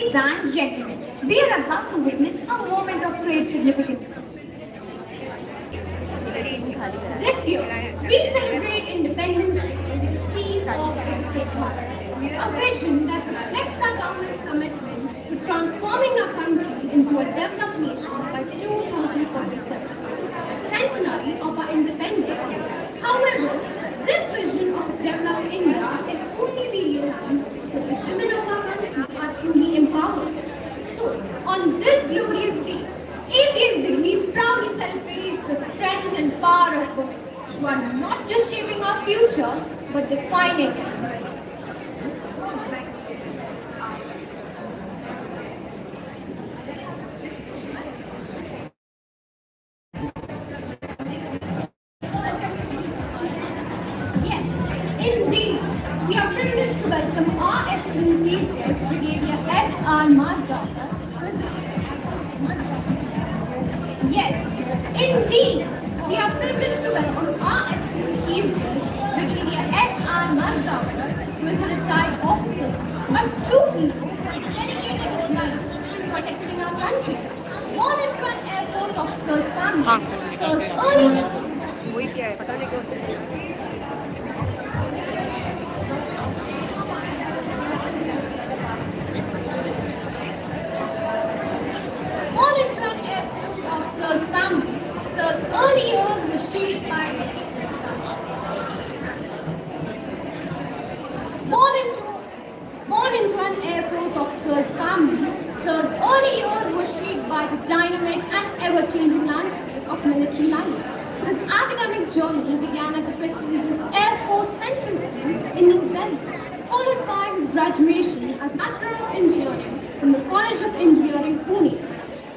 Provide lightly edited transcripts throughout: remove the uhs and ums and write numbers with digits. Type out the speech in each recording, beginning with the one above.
Ladies and gentlemen, we are about to witness a moment of great significance. This year, we celebrate Independence Day with the theme of Viksit Bharat, a vision that reflects our government's commitment to transforming our country into a developed nation by 2047, centenary of our independence. However, this vision of developed India can only be realized if the women of our country are truly empowered. So, on this glorious day, ABS Degree proudly celebrates the strength and power of women who are not just shaping our future but defining it. Yes, indeed, we are privileged to welcome our esteemed chief guest, Brigadier S.R. Mazdaka. Yes, indeed, we are privileged to welcome our esteemed chief guest, Brigadier S.R. Mazdaka, who is a retired officer, a true hero who has dedicated his life to protecting our country. Born into an Air Force officer's family, served early Born into an Air Force officer's family, Sir's early years were shaped by born into born into an Air Force officer's family, Sir's early years were shaped by the dynamic and ever-changing landscape of military life. His academic journey began at the prestigious Air Force Central School in New Delhi, followed by his graduation as Bachelor of Engineering from the College of Engineering, Pune.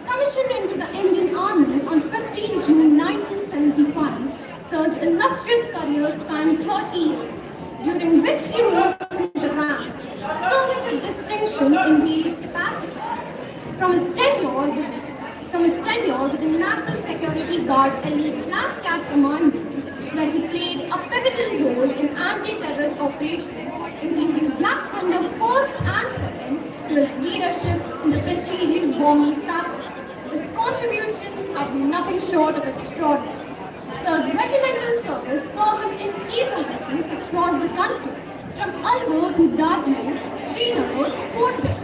Commissioned into the Indian Army on 15 June 1975, Sir's illustrious career spanned 30 years, during which he rose through the ranks, serving with distinction in various capacities. From his tenure with the National Security Guard's elite Black Cat Commandos, where he played a pivotal role in anti-terrorist operations, including Black Thunder 1st and 2nd, to his leadership in the prestigious Burmese Sabbath. His contributions have been nothing short of extraordinary. Sir's regimental service saw him in key positions across the country, from Alwar to Darjeeling, Srinagar to Fort Pitt.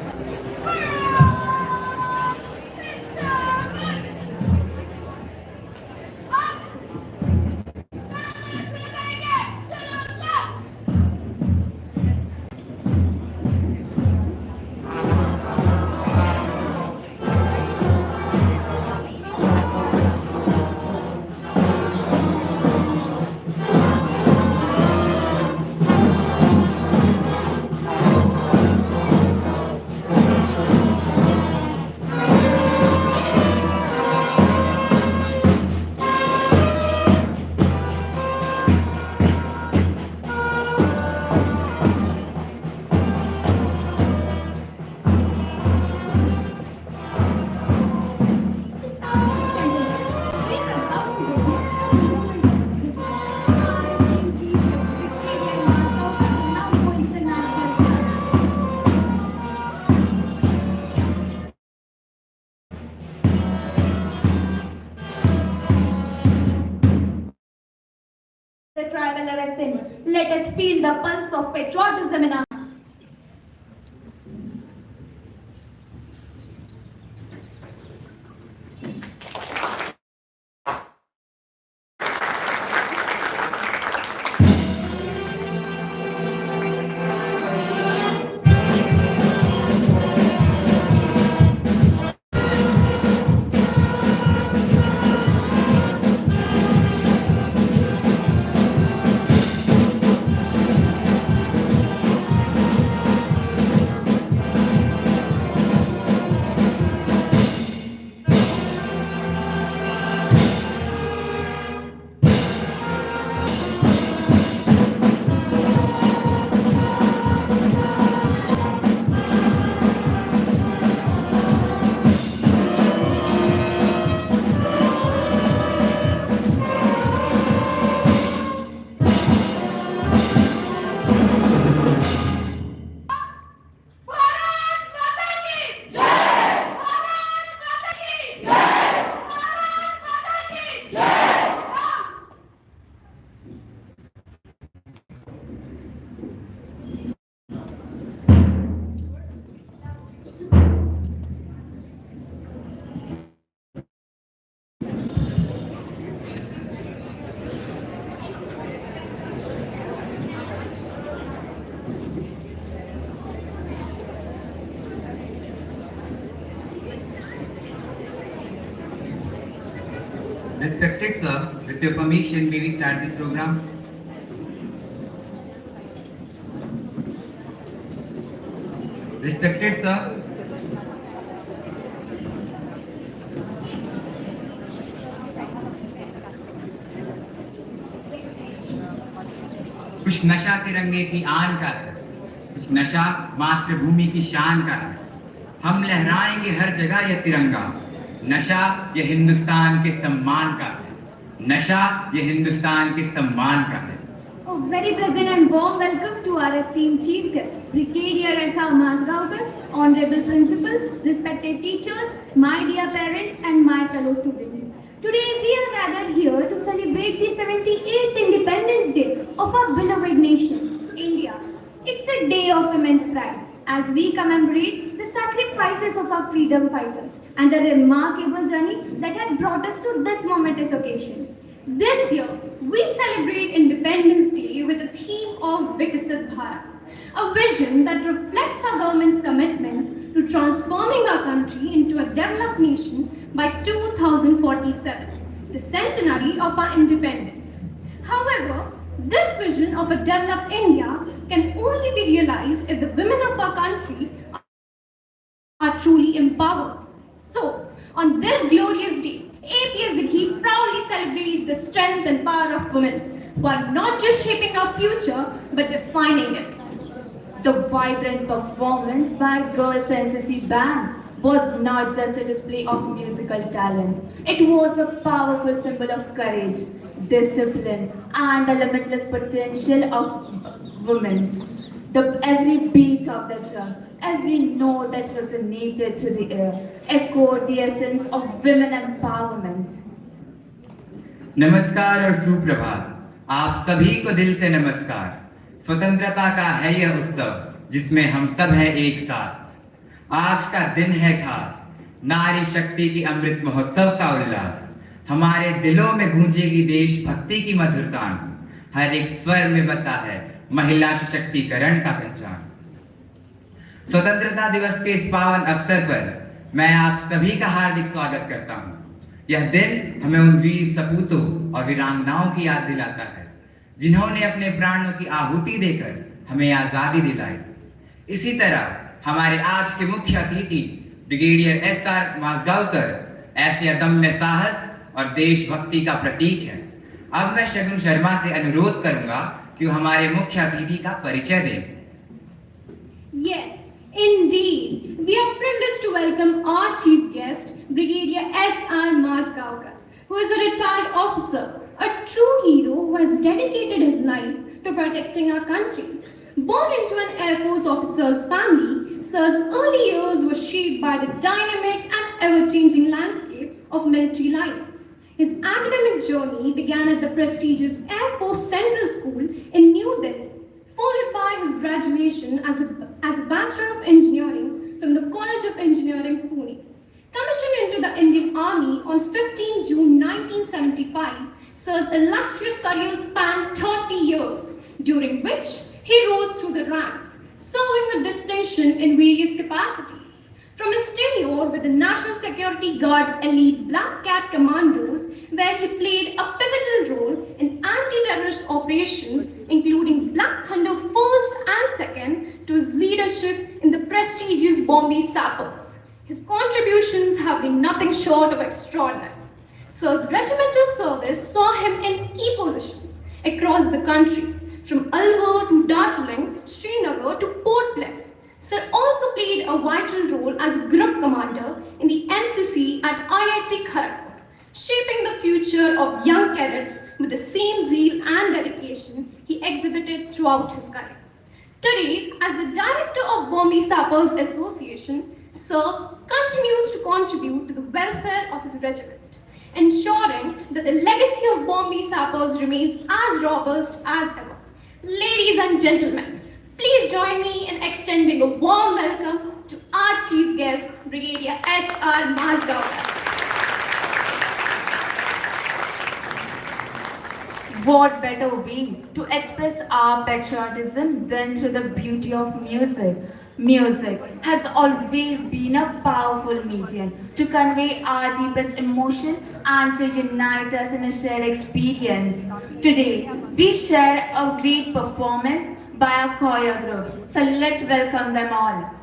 The tribal essence. Let us feel the pulse of patriotism in us. Respected sir, with your permission, may we start the program? Respected sir, कुछ नशा तिरंगे की आन का है, कुछ नशा मातृभूमि की शान का है। हम लहराएंगे हर जगह यह तिरंगा, नशा ये हिंदुस्तान के सम्मान का है, नशा ये हिंदुस्तान के सम्मान का है। Oh, very present and warm welcome to our esteemed chief guest, Brigadier S.R. Mazgaonkar, Honorable Principal, respected teachers, my dear parents and my fellow students. Today we are gathered here to celebrate the 78th Independence Day of our beloved nation, India. It's a day of immense pride as we commemorate the sacrifices of our freedom fighters and the remarkable journey that has brought us to this momentous occasion. This year, we celebrate Independence Day with the theme of Viksit Bharat, a vision that reflects our government's commitment to transforming our country into a developed nation by 2047, the centenary of our independence. However, this vision of a developed India can only be realized if the women of our country are truly empowered. So, on this glorious day, APS Dikhi proudly celebrates the strength and power of women who are not just shaping our future but defining it. The vibrant performance by Girls NCC Band was not just a display of musical talent. It was a powerful symbol of courage, discipline, and the limitless potential of women. Every beat of the drum, every note that resonated through the air, echoed the essence of women empowerment. नमस्कार और सुप्रभात, आप सभी को दिल से नमस्कार। स्वतंत्रता का है यह उत्सव जिसमें हम सब हैं एक साथ। आज का दिन है खास, नारी शक्ति की अमृत महोत्सव का उल्लास। हमारे दिलों में गूंजेगी देशभक्ति की मधुर तान, हर एक स्वर में बसा है महिला सशक्तिकरण का पहचान। स्वतंत्रता दिवस के इस पावन अवसर पर मैं आप सभी का हार्दिक स्वागत करता हूं। यह दिन हमें उन वीर सपूतों और वीरांगनाओं की याद दिलाता है जिन्होंने अपने प्राणों की आहुति देकर हमें आजादी दिलाई। इसी तरह हमारे आज के मुख्य अतिथि ब्रिगेडियर एस.आर. माजगांवकर ऐसे अदम्य साहस और देशभक्ति का प्रतीक है। अब मैं शगुन शर्मा से अनुरोध करूंगा कि वो हमारे मुख्य अतिथि का परिचय दें। Yes, indeed. We are privileged to welcome our chief guest, Brigadier S.R. Mazgaonkar, who is a retired officer, a true hero who has dedicated his life to protecting our country. Born into an Air Force officer's family, Sir's early years were shaped by the dynamic and ever-changing landscape of military life. His academic journey began at the prestigious Air Force Central School in New Delhi, followed by his graduation as a Bachelor of Engineering from the College of Engineering, Pune. Commissioned into the Indian Army on 15 June 1975, Sir's illustrious career spanned 30 years, during which he rose through the ranks, serving with distinction in various capacities. From his tenure with the National Security Guard's elite Black Cat Commandos, where he played a pivotal role in anti-terrorist operations, including Black Thunder 1st and 2nd, to his leadership in the prestigious Bombay Sappers. His contributions have been nothing short of extraordinary. Sir's regimental service saw him in key positions across the country, from Alwar to Darjeeling, Srinagar to Port Blair. Sir also played a vital role as group commander in the NCC at IIT Kharagpur, shaping the future of young cadets with the same zeal and dedication he exhibited throughout his career. Today, as the director of Bombay Sappers Association, Sir continues to contribute to the welfare of his regiment, ensuring that the legacy of Bombay Sappers remains as robust as ever. Ladies and gentlemen, please join me in extending a warm welcome to our chief guest, Brigadier S.R. Mazgaonkar. What better way to express our patriotism than through the beauty of music? Music has always been a powerful medium to convey our deepest emotion and to unite us in a shared experience. Today, we share a great performance by our choir group. So let's welcome them all.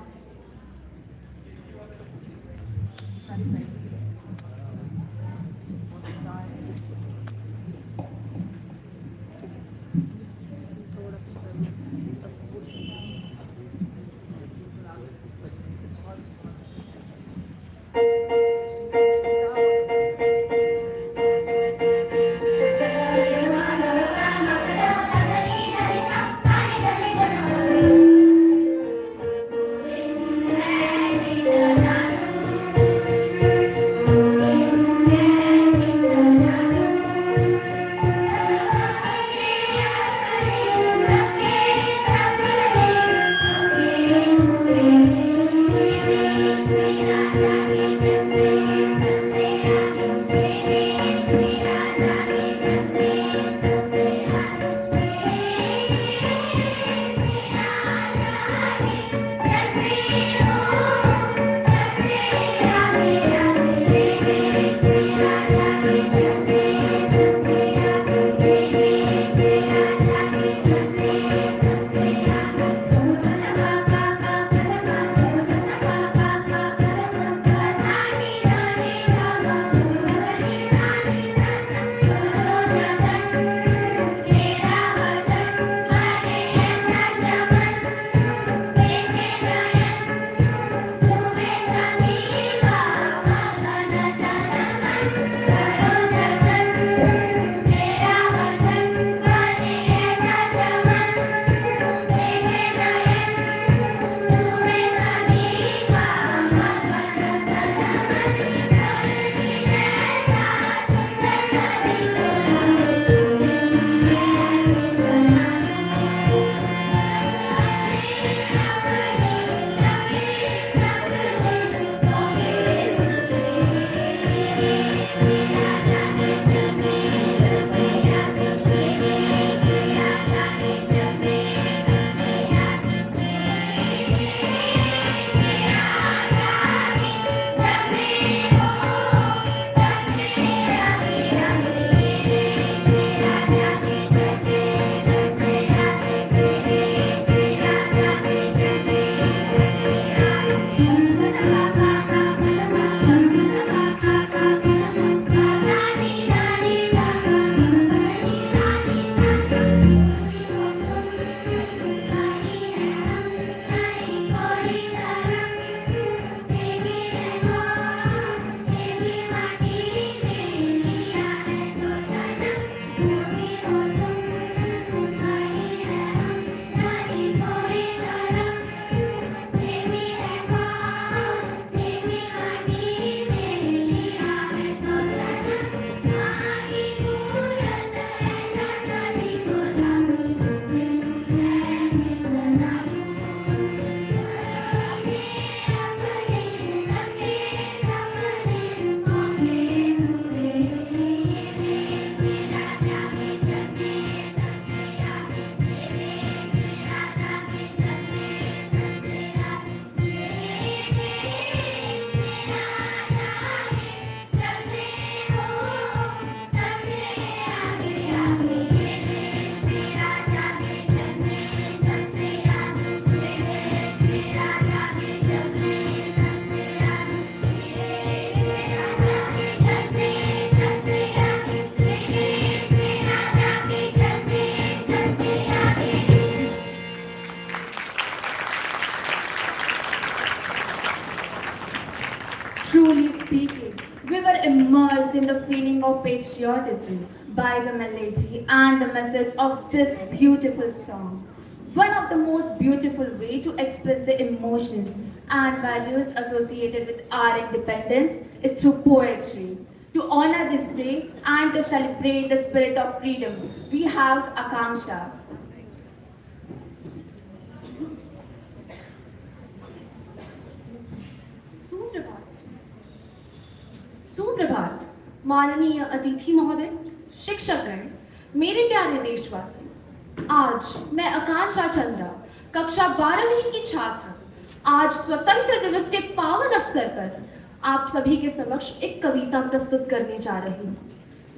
Truly speaking, we were immersed in the feeling of patriotism by the melody and the message of this beautiful song. One of the most beautiful ways to express the emotions and values associated with our independence is through poetry. To honor this day and to celebrate the spirit of freedom, we have Akanksha. सुप्रभात माननीय अतिथि महोदय, शिक्षकगण, मेरे प्यारे देशवासियों, आज मैं आकांक्षा चंद्रा, कक्षा 12वीं की छात्र, आज स्वतंत्र दिवस के पावन अवसर पर आप सभी के समक्ष एक कविता प्रस्तुत करने जा रही हूँ,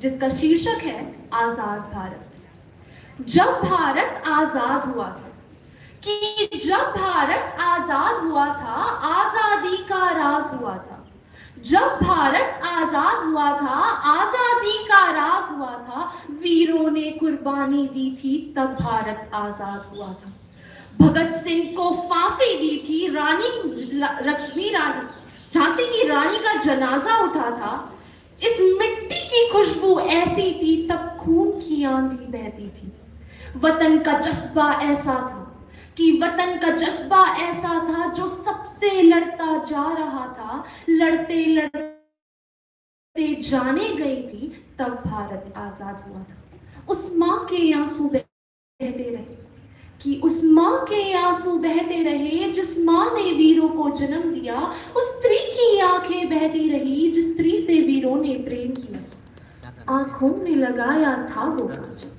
जिसका शीर्षक है आजाद भारत। जब भारत आजाद हुआ था, कि जब भारत आजाद हुआ था, आजादी का राज हुआ था। जब भारत आजाद हुआ था, आजादी का राज हुआ था, वीरों ने कुर्बानी दी थी, तब भारत आजाद हुआ था। भगत सिंह को फांसी दी थी, रानी लक्ष्मी रानी, झांसी की रानी का जनाजा उठा था। इस मिट्टी की खुशबू ऐसी थी, तब खून की आंधी बहती थी। वतन का जज्बा ऐसा था कि वतन का जज्बा ऐसा था जो सबसे लड़ता जा रहा था, लड़ते लड़ते जाने गई थी, तब भारत आजाद हुआ था। उस माँ के आंसू बहते रहे, कि उस माँ के आंसू बहते रहे जिस माँ ने वीरों को जन्म दिया। उस स्त्री की आंखें बहती रही जिस स्त्री से वीरों ने प्रेम किया। आंखों में लगाया था वो काजल,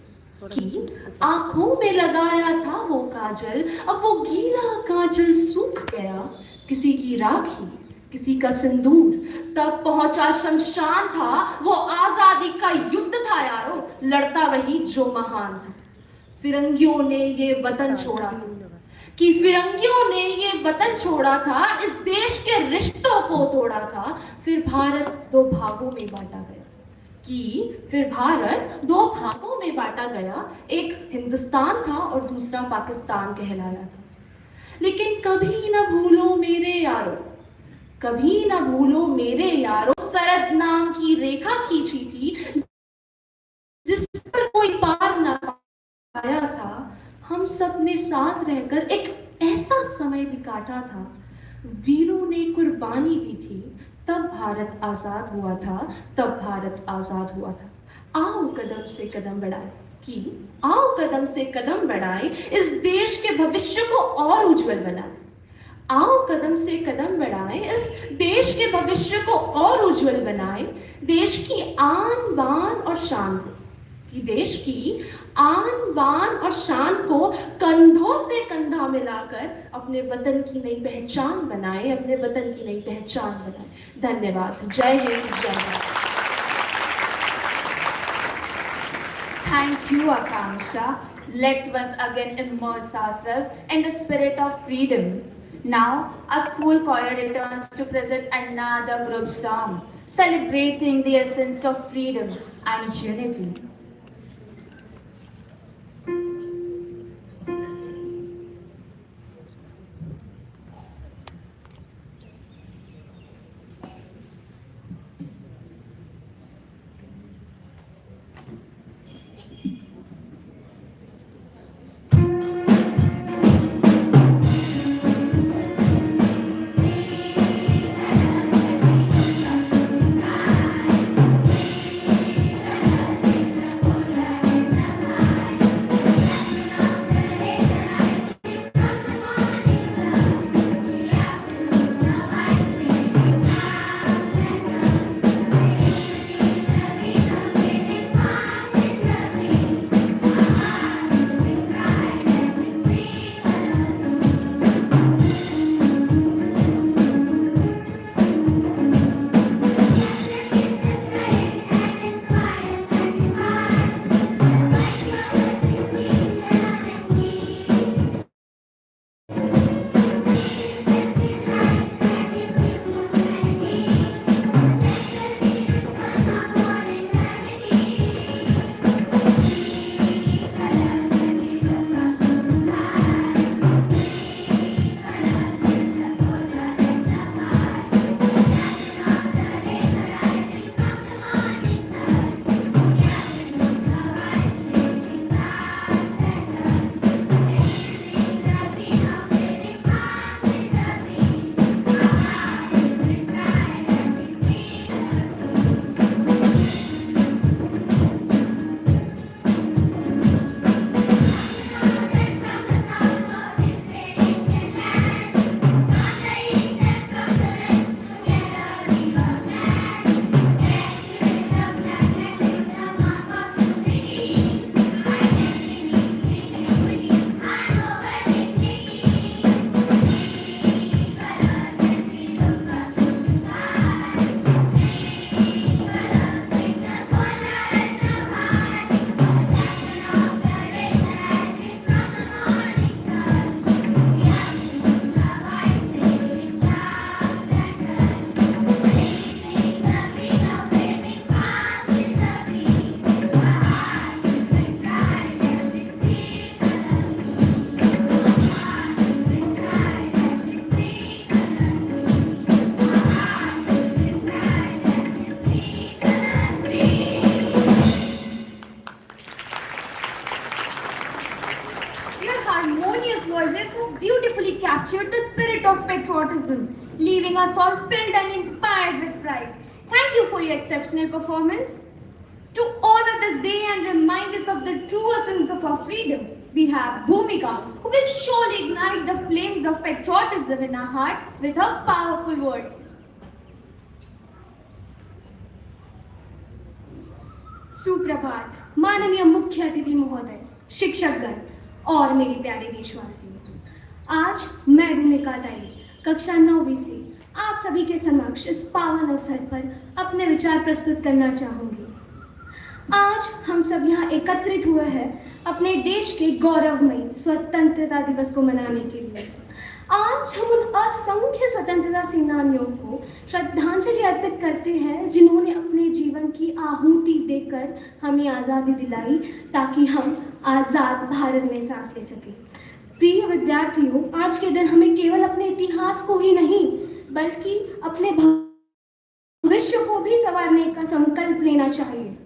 कि आंखों में लगाया था वो काजल, अब वो गीला काजल सूख गया। किसी की राखी, किसी का सिंदूर, तब पहुंचा शमशान था। वो आजादी का युद्ध था यारो, लड़ता वही जो महान था। फिरंगियों ने ये वतन छोड़ा था, कि फिरंगियों ने ये वतन छोड़ा था, इस देश के रिश्तों को तोड़ा था। फिर भारत दो भागों में बांटा गया, कि फिर भारत दो भागों में बांटा गया। एक हिंदुस्तान था और दूसरा पाकिस्तान कहलाया था। लेकिन कभी न भूलो मेरे यारो, कभी न भूलो मेरे यारो, सरहद नाम की रेखा खींची थी जिस पर कोई पार न पाया था। हम सब ने साथ रहकर एक ऐसा समय भी काटा था। वीरों ने कुर्बानी दी थी, तब भारत आजाद हुआ था, तब भारत आजाद हुआ था। आओ कदम से कदम बढ़ाए, कि आओ कदम से कदम बढ़ाए, इस देश के भविष्य को और उज्जवल बनाए। आओ कदम से कदम बढ़ाए, इस देश के भविष्य को और उज्जवल बनाए। देश की आन बान और शान को, कि देश की आन बान और शान को कंधों से कंधा मिलाकर अपने वतन की नई पहचान बनाए, अपने वतन की नई पहचान बनाए। धन्यवाद। जय हिंद, जय Bharat. Thank you, Akanksha. Let's once again immerse ourselves in the spirit of freedom. Now, our school choir returns to present another group song, celebrating the essence of freedom and unity. captured the spirit of patriotism, leaving us all filled and inspired with pride. Thank you for your exceptional performance. To honor this day and remind us of the true essence of our freedom, we have Bhumika, who will surely ignite the flames of patriotism in our hearts with her powerful words. सुप्रभात, माननीय मुख्य अतिथि महोदय, शिक्षकगण और मेरे प्यारे देशवासियों। आज मैं भूमिका दाई कक्षा 9वीं से आप सभी के समक्ष इस पावन अवसर पर अपने विचार प्रस्तुत करना चाहूंगी। आज हम सब यहाँ एकत्रित हुए हैं अपने देश के गौरवमयी स्वतंत्रता दिवस को मनाने के लिए। आज हम उन असंख्य स्वतंत्रता सेनानियों को श्रद्धांजलि अर्पित करते हैं जिन्होंने अपने जीवन की आहुति देकर हमें आज़ादी दिलाई ताकि हम आज़ाद भारत में सांस ले सकें। प्रिय विद्यार्थियों, आज के दिन हमें केवल अपने इतिहास को ही नहीं बल्कि अपने भविष्य को भी संवारने का संकल्प लेना चाहिए।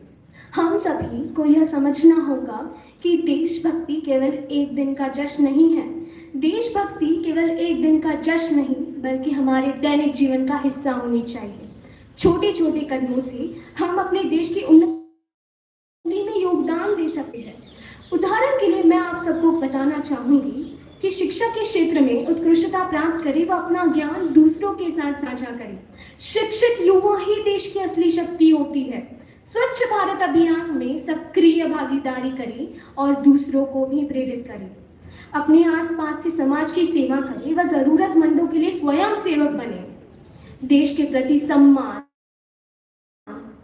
हम सभी को यह समझना होगा कि देशभक्ति केवल एक दिन का जश्न नहीं है। देशभक्ति केवल एक दिन का जश्न नहीं बल्कि हमारे दैनिक जीवन का हिस्सा होनी चाहिए। छोटे छोटे कदमों से हम अपने देश की उन्नति में योगदान दे सकते हैं। उदाहरण के लिए मैं आप सबको बताना चाहूँगी कि शिक्षा के क्षेत्र में उत्कृष्टता प्राप्त करे व अपना ज्ञान दूसरों के साथ साझा करे। शिक्षित युवा ही देश की असली शक्ति होती है। स्वच्छ भारत अभियान में सक्रिय भागीदारी करें और दूसरों को भी प्रेरित करें। अपने आसपास के समाज की सेवा करें व जरूरतमंदों के लिए स्वयं सेवक बने। देश के प्रति सम्मान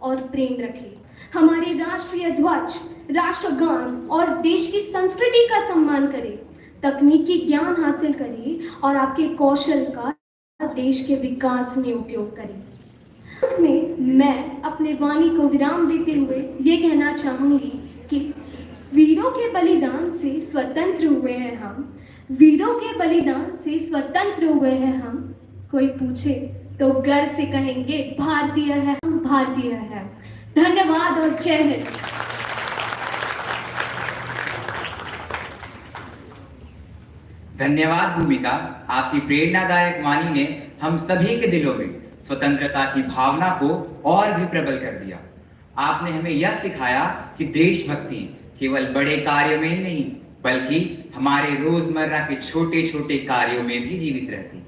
और प्रेम रखें। हमारे राष्ट्रीय ध्वज, राष्ट्रगान और देश की संस्कृति का सम्मान करें। तकनीकी ज्ञान हासिल करें और आपके कौशल का देश के विकास में उपयोग करें। अंत में मैं अपने वाणी को विराम देते हुए ये कहना चाहूँगी कि वीरों के बलिदान से स्वतंत्र हुए हैं हम। वीरों के बलिदान से स्वतंत्र हुए हैं हम। कोई पूछे तो गर्व से कहेंगे भारतीय है, हम भारतीय हैं। धन्यवाद और जय हिंद। धन्यवाद भूमिका, आपकी प्रेरणादायक वाणी ने हम सभी के दिलों में स्वतंत्रता की भावना को और भी प्रबल कर दिया। आपने हमें यह सिखाया कि देशभक्ति केवल बड़े कार्यों में ही नहीं बल्कि हमारे रोजमर्रा के छोटे छोटे कार्यों में भी जीवित रहती है।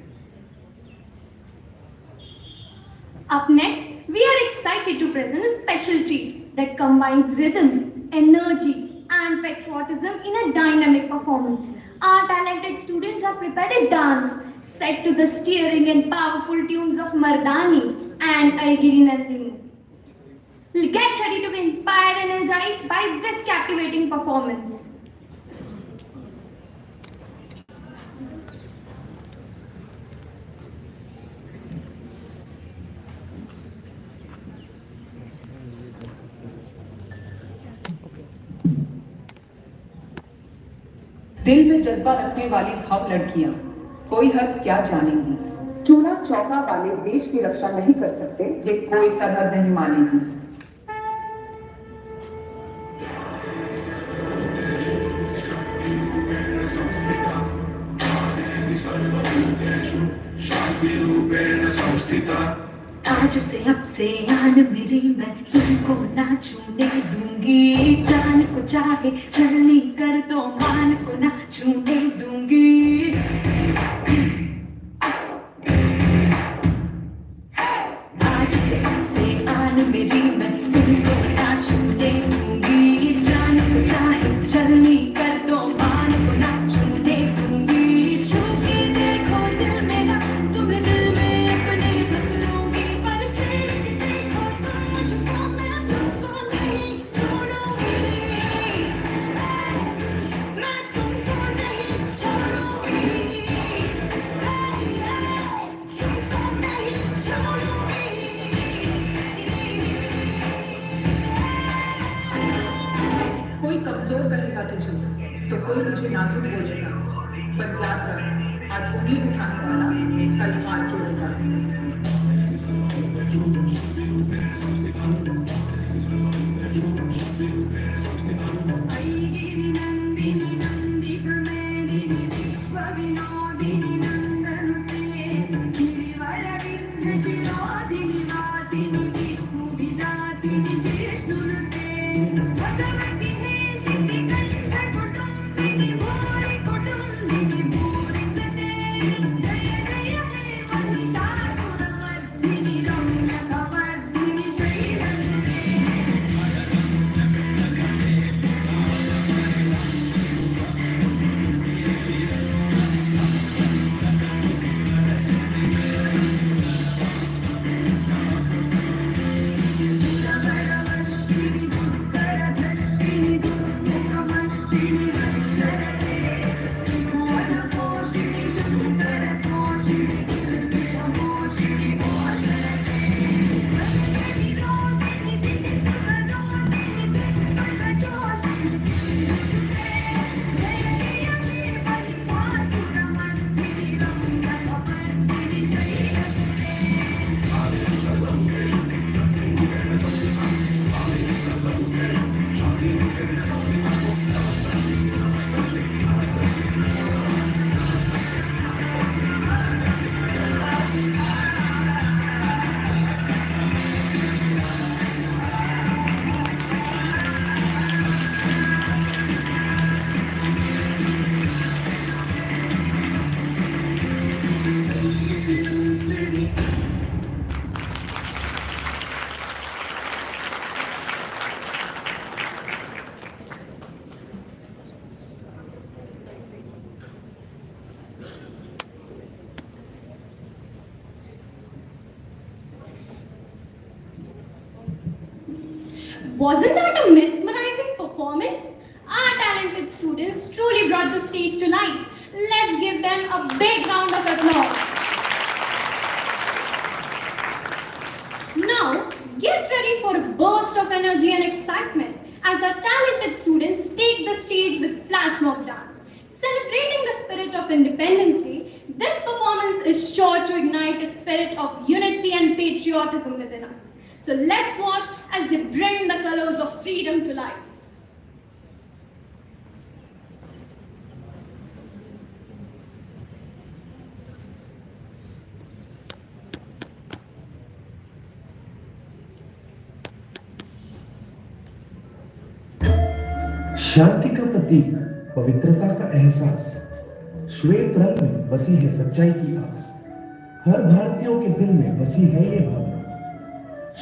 Up next, we are excited to present a special treat that combines rhythm, energy, and patriotism in a dynamic performance. Our talented students have prepared a dance set to the stirring and powerful tunes of Mardani and Aigiri Nandini. Get ready to be inspired and energized by this captivating performance. दिल में जज्बा रखने वाली हम लड़कियां कोई हद क्या जानेंगी। चूना चौका वाले देश की रक्षा नहीं कर सकते, ये कोई सरहद नहीं मानेगी। आज से अब से आन मेरी मैं तुमको ना छूने दूंगी। जान को चाहे चलनी कर दो, मान को ना छूने दूंगी। आज से अब से आन मेरी मैं तुमको ना छूने दूंगी। जान को चाहे चलनी कर दो, मान को ना छूने दूंगी। छू के देखो दिल मेरा, तुम्हें दिल में अपने रख लूंगी। पर छेड़ के देखो तो मुझको, मैं तुमको नहीं छोड़ूंगी। मैं तुमको नहीं छोड़ूंगी। तुमको नहीं छोड़ूंगी। कोई कमजोर कहेगा तुझे तो कोई तुझे नाजुक बोलेगा, पर याद रख आज उंगली उठाने वाला कल हाथ जोड़ेगा। ऐगिरि नन्दिनि नन्दित मेदिनि विश्व विनोदिनि नन्दिनि Wasn't that a mesmerizing performance? Our talented students truly brought the stage to life. Let's give them a big round of applause. Now, get ready for a burst of energy and excitement as our talented students take the stage with flash mob dance. Celebrating the spirit of Independence Day, this performance is sure to ignite a spirit of unity and patriotism within us. So let's watch as they bring the colors of freedom to life. शांति का प्रतीक, पवित्रता का एहसास, श्वेत रंग में बसी है सच्चाई की आस। हर भारतीयों के दिल में बसी है ये भावना,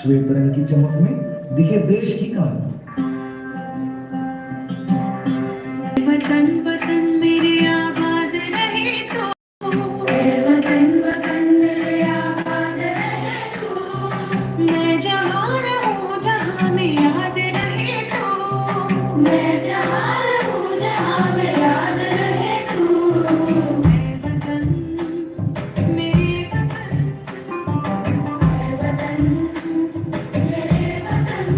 श्वेत रंग की चमक में दिखे देश की कामना। वतन वतन मेरे आबाद रहे तो, वतन वतन मेरे आबाद रहे तो, मैं जहाँ रहूँ जहाँ में याद रहे तो, मैं जहाँ रहूँ जहाँ में याद रहे तो, मेरे वतन मेरे वतन मेरे वतन।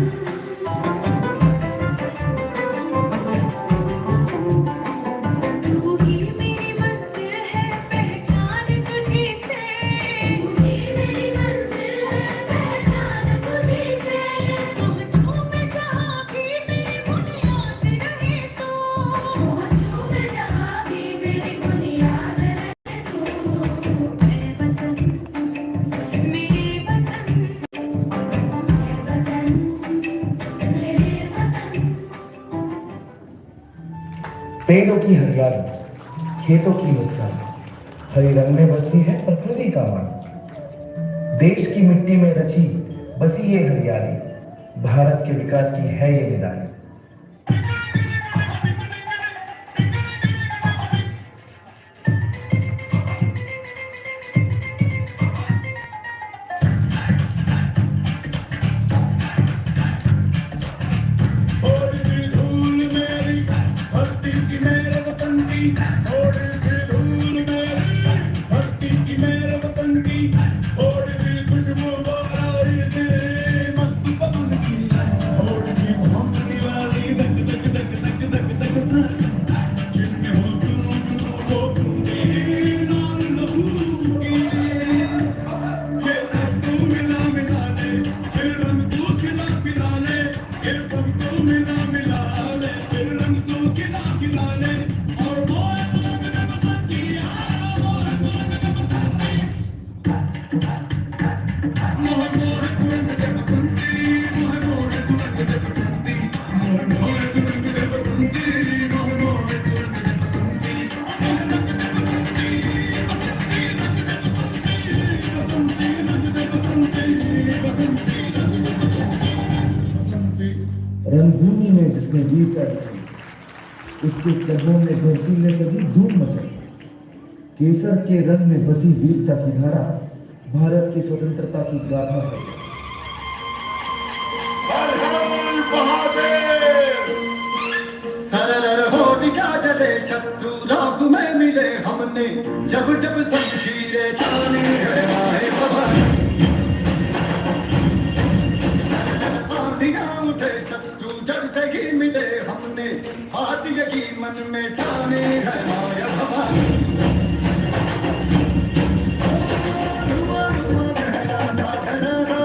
तू ही मेरी मंजिल है पहचान तुझी से, तू ही मेरी मंजिल है पहचान तुझी से, पहुँचूं मैं जहाँ भी मेरी बुनियाद रहे तो, पहुँचूं मैं जहाँ भी मेरी बुनियाद रहे तो, मेरे वतन मेरे वतन मेरे वतन। पेड़ों की हरियाली, खेतों की मुस्कान, हरे रंग में बसती है प्रकृति का मान। देश की मिट्टी में रची बसी ये हरियाली, भारत के विकास की है ये निदानी। थोड़ी सी धूल मेरी धरती की मेरे वतन की, थोड़ी सी धूल मेरी धरती की मेरे वतन की, थोड़ी सी खुशबू बारी से मस्त पवन की, थोड़ी सी धमकी वाली दक दक दक दक दक दक सांस, जिनमें हो जुनू जुनू वो बूंदी लाल लहू की। ये सब तू मिला मिला ले, फिर रंग तू खिला पिला ले, ये सब तू मिला मिला ले, फिर रंग तू खिला खिला ले, और मोहे मोहे मेरे बसंती, मोहे मोहे मेरे बसंती, मोहे मोहे तू रंग दे बसंती, मोहे मोहे तू रंग दे बसंती, मोहे मोहे तू रंग दे बसंती, मोहे मोहे तू रंग दे बसंती, मोहे रंग दे बसंती, बसंती रंग दे बसंती, बसंती रंग दे बसंती, बसंती रंग दे बसंती, बसंती। रंगभूमि में जिसने वीरता दिखाई, उसके कदमों में धरती में सजी धूम मचाई। केसर के रंग में बसी वीरता की धारा, भारत की स्वतंत्रता की गाथा है। हर हर बहादुर सरर हो दिखा जले, शत्रु राख में मिले हमने, जब जब शमशीरें ताने है आए बहादुर। आंधियां उठे शत्रु जड़ से ही मिले हमने, हाथ यही मन में ठाने है आए बहादुर। रुआ रुआ गहरा था घराना,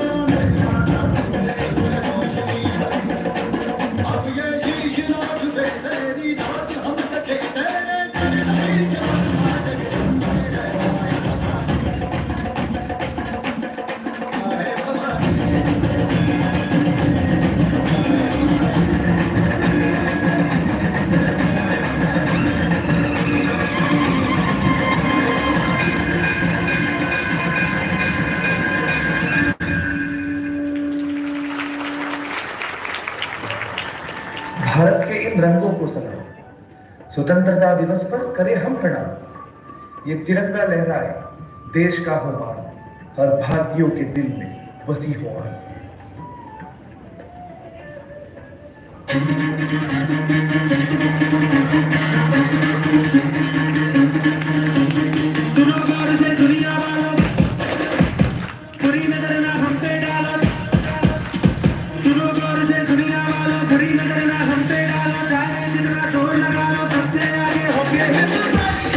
अब ये शीश नाच दे तेरी नाच हम तके तेरे तेरे भारत के इन रंगों को सलाम, स्वतंत्रता दिवस पर करें हम प्रणाम। ये तिरंगा लहराए, देश का हो मान, हर भारतीयों के दिल में बसी हो आन। सुनो गौर से दुनिया वालों, बुरी नजर ना हम पे डालो। सुनो गौर से दुनिया वालों, बुरी नजर ना हम पे डालो। चाहे जितना जोर लगा लो, सबसे आगे होंगे हिंदुस्तानी।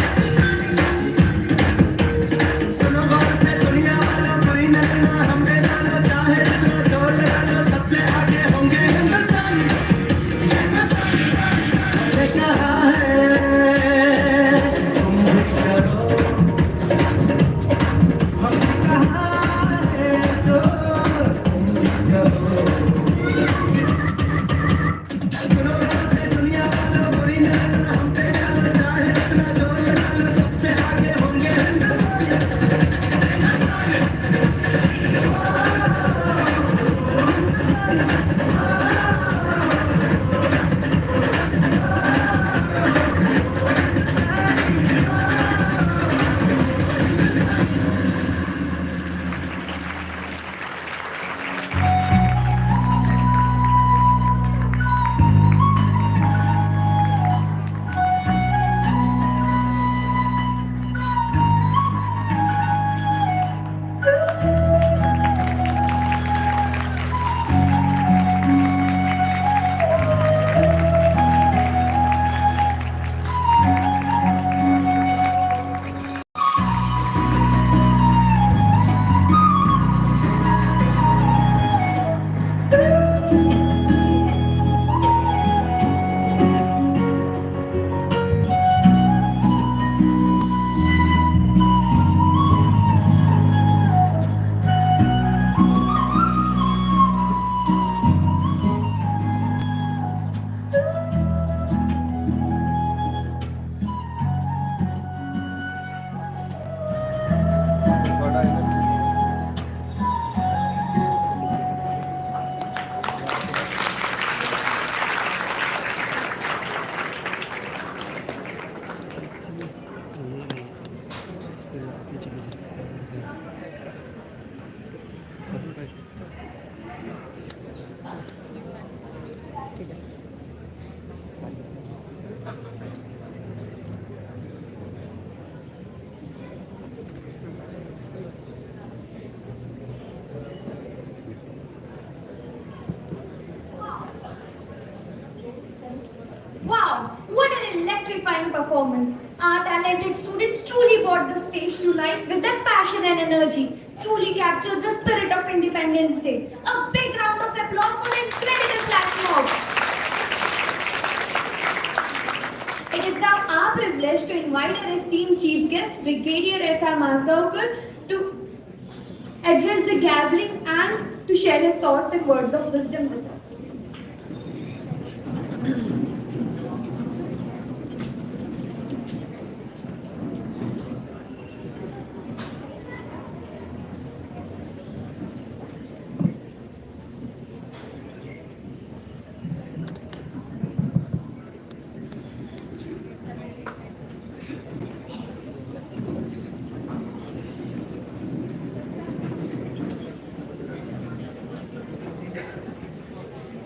सुनो गौर से दुनिया वालों, बुरी नजर ना हम पे डालो। चाहे जितना जोर लगा लो, सबसे आगे होंगे हिंदुस्तानी। हमने कहा है तुम भी करो, हमने कहा है जो तुम भी करो। सुनो गौर से दुनिया वालों, बुरी नजर ना हम पे डालो। चाहे जितना जोर लगा लो, सबसे आगे होंगे हिंदुस्तानी। Wow, what an electrifying performance. Our talented students truly brought the stage to life with their passion and energy. Truly captured the spirit of Independence Day. A big round of applause for the incredible flash mob. It is now our privilege to invite our esteemed chief guest, Brigadier S.R. Masgaonkar, to address the gathering and to share his thoughts and words of wisdom with us.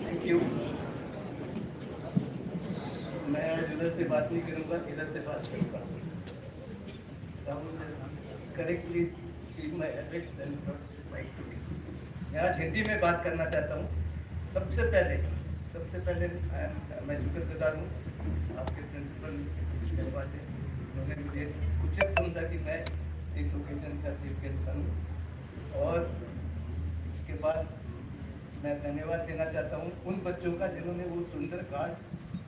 Thank you. मैं आज उधर से बात नहीं करूंगा, इधर से बात करूंगा। Correctly see my effect and like to be. मैं आज हिंदी में बात करना चाहता हूँ। सबसे पहले मैं शुक्रगुजार हूँ आपके प्रिंसिपल मेहबा से। उन्होंने मुझे उचित समझा कि मैं इस ओकेजन का चीफ गेस्ट बनूँ। और उसके बाद मैं धन्यवाद देना चाहता हूँ उन बच्चों का जिन्होंने वो सुंदर कार्ड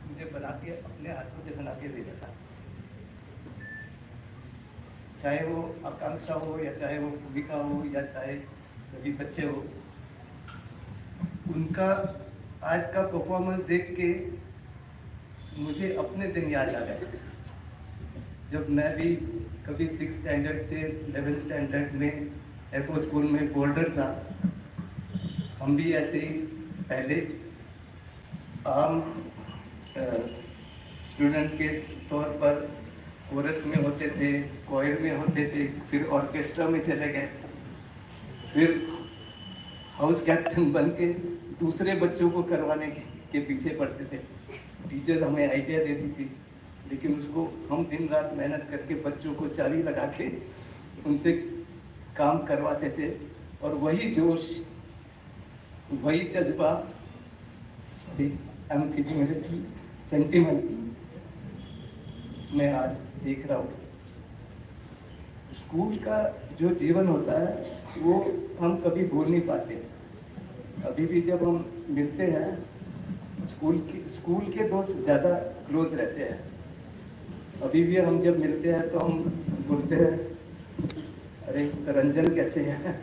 मुझे बना के अपने हाथों से बना के भेजा था। चाहे वो आकांक्षा हो या चाहे वो भूमिका हो या चाहे सभी बच्चे हो, उनका आज का परफॉर्मेंस देख के मुझे अपने दिन याद आ गए जब मैं भी कभी 6th स्टैंडर्ड से 11th स्टैंडर्ड में एफओ स्कूल में बोर्डर था। हम भी ऐसे ही पहले आम स्टूडेंट के तौर पर कोरस में होते थे, कोयर में होते थे, फिर ऑर्केस्ट्रा में चले गए, फिर हाउस कैप्टन बन के दूसरे बच्चों को करवाने के पीछे पड़ते थे। टीचर हमें आइडिया देती थी, लेकिन उसको हम दिन रात मेहनत करके बच्चों को चाबी लगा के उनसे काम करवाते थे, और वही जोश, वही जज्बा, sorry I am feeling sentiment, मैं आज देख रहा हूँ। स्कूल का जो जीवन होता है वो हम कभी भूल नहीं पाते। अभी भी जब हम मिलते हैं, स्कूल के दोस्त ज़्यादा क्लोज रहते हैं। अभी भी हम जब मिलते हैं तो हम बोलते हैं, अरे रंजन कैसे है?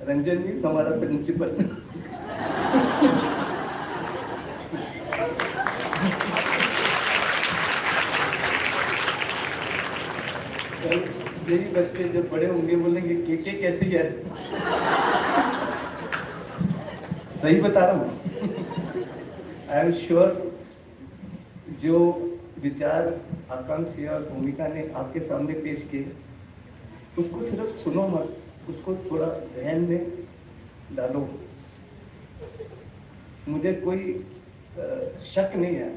रंजन भी हमारा प्रिंसिपल। यही बच्चे जब बड़े होंगे बोलेंगे के कैसी है? सही बता रहा हूँ। आई एम श्योर जो विचार आकांक्षी और भूमिका ने आपके सामने पेश किए, उसको सिर्फ सुनो मत, उसको थोड़ा जहन में डालो। मुझे कोई शक नहीं है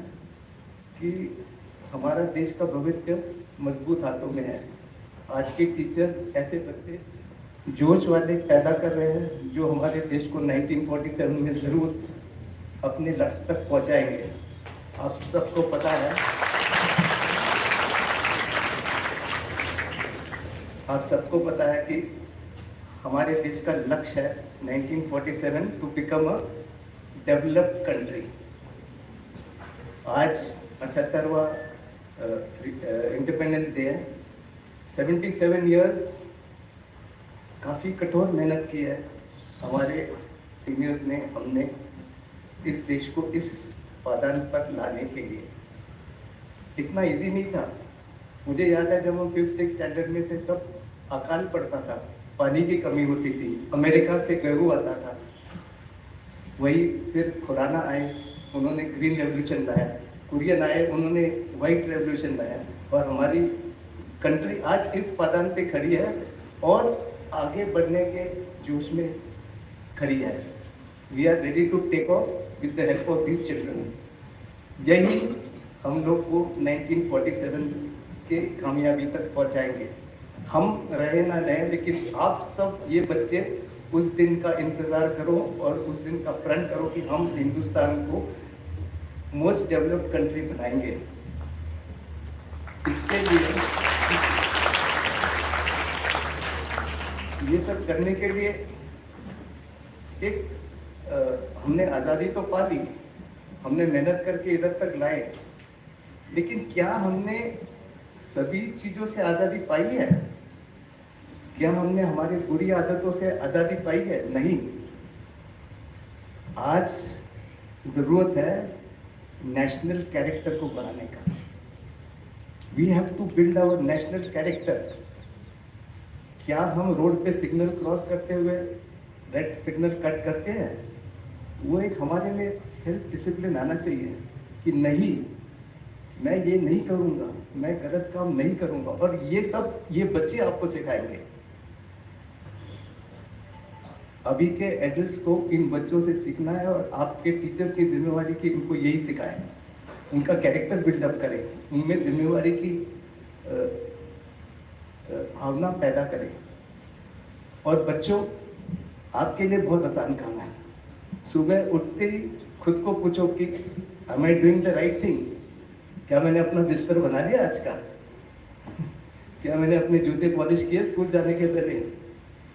कि हमारा देश का भविष्य मजबूत हाथों में है। आज के टीचर ऐसे बच्चे जोश वाले पैदा कर रहे हैं जो हमारे देश को 1947 में जरूर अपने लक्ष्य तक पहुंचाएंगे। आप सबको पता है, आप सबको पता है कि हमारे देश का लक्ष्य है 1947 to become a developed country. आज 78वां इंडिपेंडेंस डे है। 77 इयर्स काफ़ी कठोर मेहनत की है हमारे सीनियर्स ने, हमने इस देश को इस पायदान पर लाने के लिए। इतना इजी नहीं था। मुझे याद है जब हम 5th स्टैंडर्ड में थे तब अकाल पड़ता था, पानी की कमी होती थी, अमेरिका से गेहूं आता था। वही फिर खुराना आए, उन्होंने ग्रीन रेवोल्यूशन लाया, कुरियन आए, उन्होंने वाइट रेवोल्यूशन लाया, और हमारी कंट्री आज इस पायदान पे खड़ी है और आगे बढ़ने के जोश में खड़ी है। We are ready to take off with the help of these children. यही हम लोग को 1947 के कामयाबी तक पहुंचाएंगे। हम रहे ना रहे, लेकिन आप सब ये बच्चे उस दिन का इंतजार करो और उस दिन का प्रण करो कि हम हिंदुस्तान को मोस्ट डेवलप्ड कंट्री बनाएंगे। इसके लिए ये सब करने के लिए हमने आज़ादी तो पा ली, हमने मेहनत करके इधर तक लाए, लेकिन क्या हमने सभी चीज़ों से आज़ादी पाई है? क्या हमने हमारी बुरी आदतों से आज़ादी पाई है? नहीं। आज ज़रूरत है नेशनल कैरेक्टर को बनाने का। We have to build our national character. क्या हम रोड पे सिग्नल क्रॉस करते हुए रेड सिग्नल कट करते हैं? वो एक हमारे में सेल्फ डिसिप्लिन आना चाहिए कि नहीं, मैं ये नहीं करूँगा, मैं गलत काम नहीं करूँगा। और ये सब ये बच्चे आपको सिखाएंगे। अभी के एडल्ट्स को इन बच्चों से सीखना है, और आपके टीचर की जिम्मेवारी की उनको यही सिखाएं, उनका कैरेक्टर बिल्डअप करें, उनमें जिम्मेवारी की भावना पैदा करें। और बच्चों, आपके लिए बहुत आसान काम है। सुबह उठते ही खुद को पूछो कि am I doing the right thing? क्या मैंने अपना बिस्तर बना लिया आज का? क्या मैंने अपने जूते पॉलिश किए स्कूल जाने के पहले?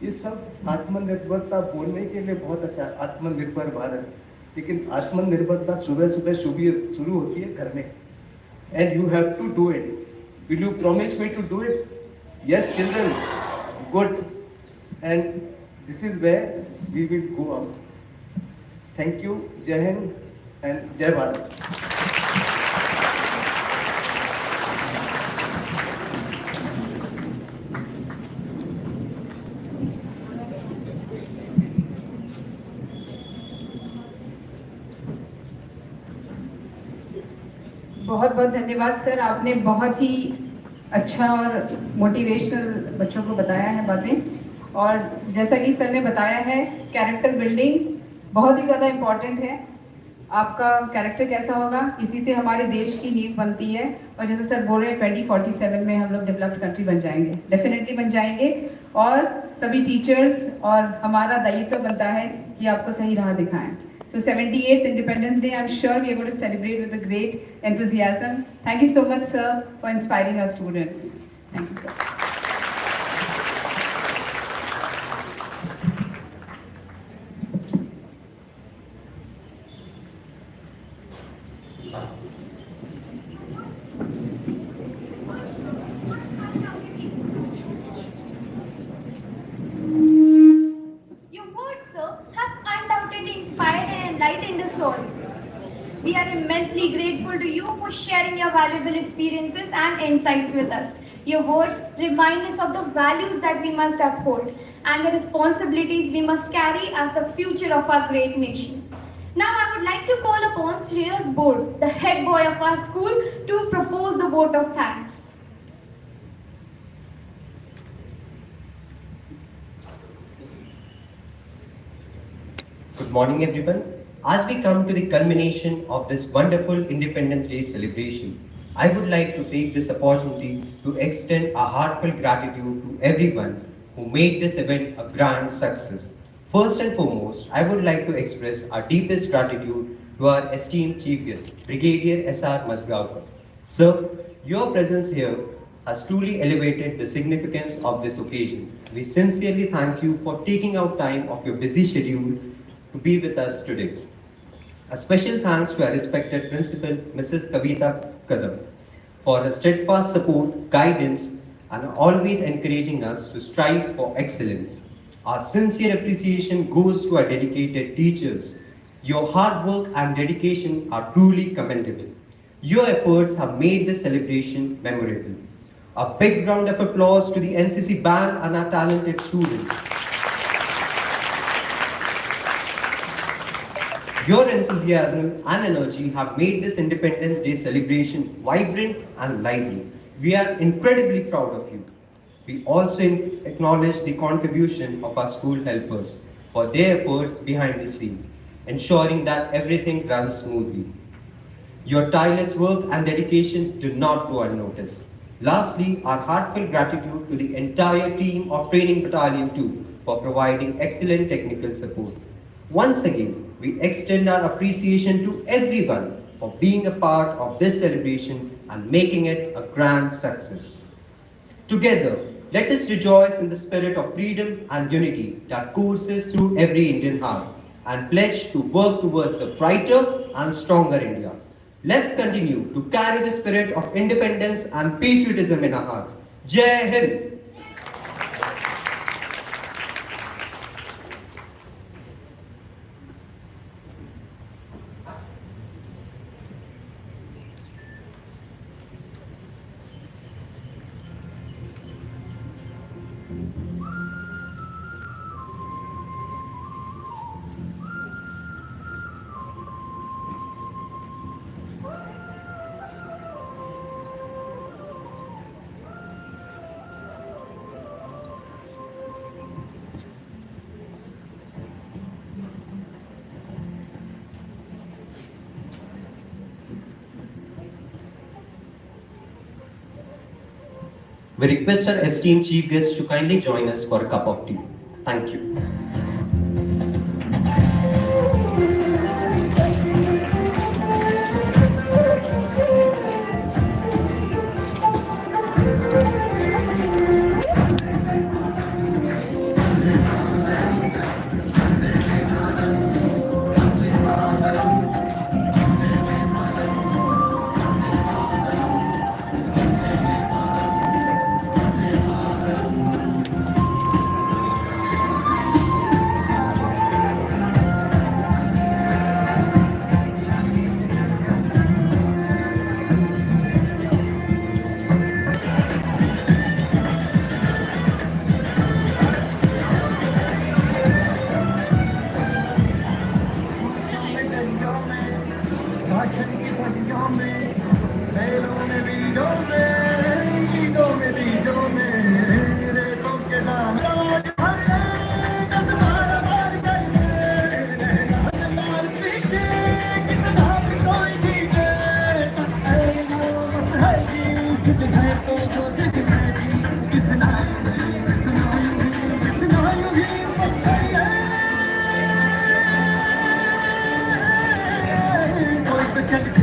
ये सब आत्मनिर्भरता बोलने के लिए बहुत अच्छा, आत्मनिर्भर भारत, लेकिन आत्मनिर्भरता सुबह सुबह शुरू होती है घर में। And you have to do it. Will you promise me to do it? Yes children, good. And this is where we will go out. Thank you. Jai Hind and जय भारत। बहुत बहुत धन्यवाद सर, आपने बहुत ही अच्छा और मोटिवेशनल बच्चों को बताया है बातें। और जैसा कि सर ने बताया है, कैरेक्टर बिल्डिंग बहुत ही ज़्यादा इम्पॉर्टेंट है। आपका कैरेक्टर कैसा होगा, इसी से हमारे देश की नींव बनती है। और जैसे सर बोल रहे हैं 2047 में हम लोग डेवलप्ड कंट्री बन जाएंगे, डेफिनेटली बन जाएंगे। और सभी टीचर्स और हमारा दायित्व बनता है कि आपको सही राह दिखाएं। So 78th Independence Day, I'm sure we are going to celebrate with a great enthusiasm. Thank you so much, sir, for inspiring our students. Thank you, sir. Your words, sir, have undoubtedly inspired and enlightened us all. We are immensely grateful to you for sharing your valuable experiences and insights with us. Your words remind us of the values that we must uphold and the responsibilities we must carry as the future of our great nation. Now I would like to call upon Shreyas Board, the head boy of our school, to propose the vote of thanks. Good morning, everyone. As we come to the culmination of this wonderful Independence Day celebration, I would like to take this opportunity to extend a heartfelt gratitude to everyone who made this event a grand success. First and foremost, I would like to express our deepest gratitude to our esteemed Chief Guest, Brigadier S.R. Mazgaonkar. Sir, your presence here has truly elevated the significance of this occasion. We sincerely thank you for taking out time of your busy schedule to be with us today. A special thanks to our respected principal, Mrs. Kavita Kadam, for her steadfast support, guidance, and always encouraging us to strive for excellence. Our sincere appreciation goes to our dedicated teachers. Your hard work and dedication are truly commendable. Your efforts have made this celebration memorable. A big round of applause to the NCC band and our talented students. Your enthusiasm and energy have made this Independence Day celebration vibrant and lively. We are incredibly proud of you. We also acknowledge the contribution of our school helpers for their efforts behind the scene, ensuring that everything runs smoothly. Your tireless work and dedication do not go unnoticed. Lastly, our heartfelt gratitude to the entire team of Training Battalion 2 for providing excellent technical support. Once again, we extend our appreciation to everyone for being a part of this celebration and making it a grand success. Together, let us rejoice in the spirit of freedom and unity that courses through every Indian heart and pledge to work towards a brighter and stronger India. Let's continue to carry the spirit of independence and patriotism in our hearts. Jai Hind! We request our esteemed chief guest to kindly join us for a cup of tea. Thank you. कोई तो